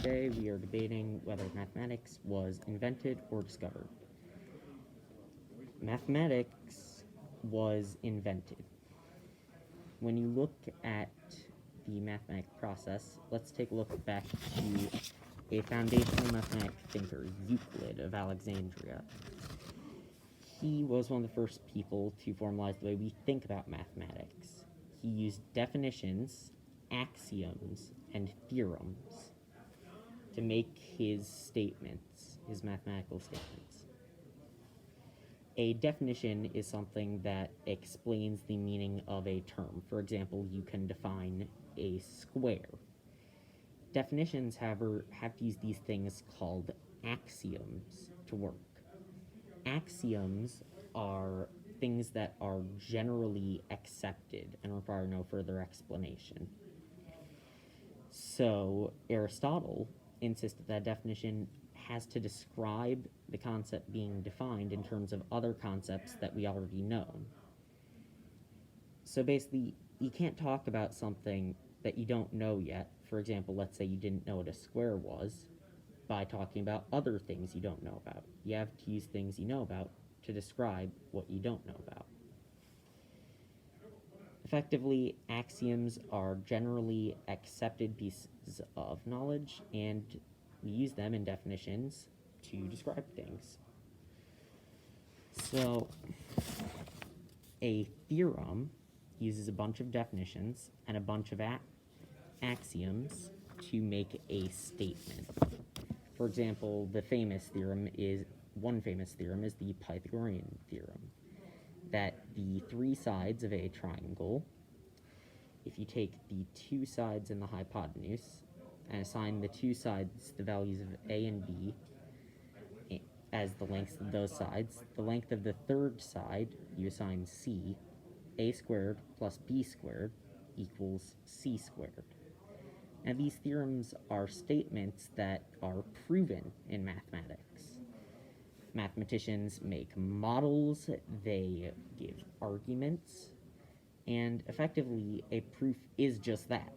Today we are debating whether mathematics was invented or discovered. Mathematics was invented. When you look at the mathematical process, let's take a look back to a foundational mathematical thinker, Euclid of Alexandria. He was one of the first people to formalize the way we think about mathematics. He used definitions, axioms, and theorems to make his statements, his mathematical statements. A definition is something that explains the meaning of a term. For example, you can define a square. Definitions, however, have to use these things called axioms to work. Axioms are things that are generally accepted and require no further explanation. So Aristotle insisted that definition has to describe the concept being defined in terms of other concepts that we already know. So basically, you can't talk about something that you don't know yet. For example, let's say you didn't know what a square was, by talking about other things you don't know about. You have to use things you know about to describe what you don't know about. Effectively, axioms are generally accepted pieces of knowledge, and we use them in definitions to describe things. So, a theorem uses a bunch of definitions and a bunch of axioms to make a statement. For example, one famous theorem is the Pythagorean theorem, that the three sides of a triangle, if you take the two sides in the hypotenuse and assign the two sides the values of a and b as the lengths of those sides, the length of the third side you assign c, a squared plus b squared equals c squared. Now, these theorems are statements that are proven in mathematics. Mathematicians make models, they give arguments, and effectively, a proof is just that,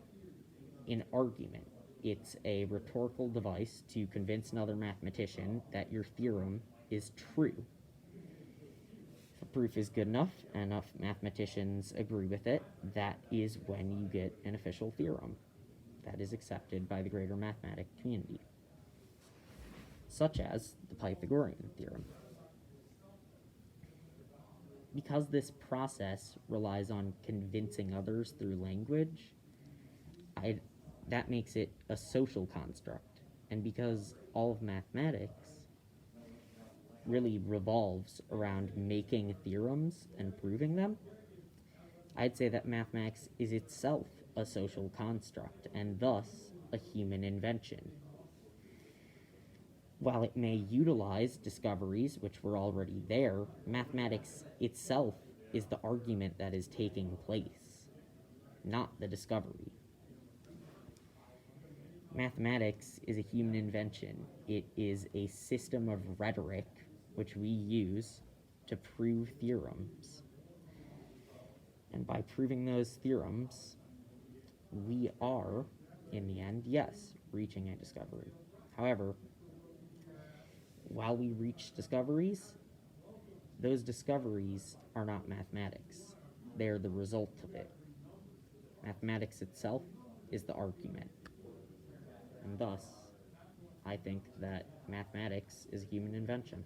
an argument. It's a rhetorical device to convince another mathematician that your theorem is true. If a proof is good enough, and enough mathematicians agree with it, that is when you get an official theorem that is accepted by the greater mathematical community, such as the Pythagorean theorem. Because this process relies on convincing others through language, that makes it a social construct. And because all of mathematics really revolves around making theorems and proving them, I'd say that mathematics is itself a social construct, and thus a human invention. While it may utilize discoveries which were already there, mathematics itself is the argument that is taking place, not the discovery. Mathematics is a human invention. It is a system of rhetoric which we use to prove theorems. And by proving those theorems, we are, in the end, yes, reaching a discovery. However, while we reach discoveries, those discoveries are not mathematics. They are the result of it. Mathematics itself is the argument. And thus, I think that mathematics is a human invention.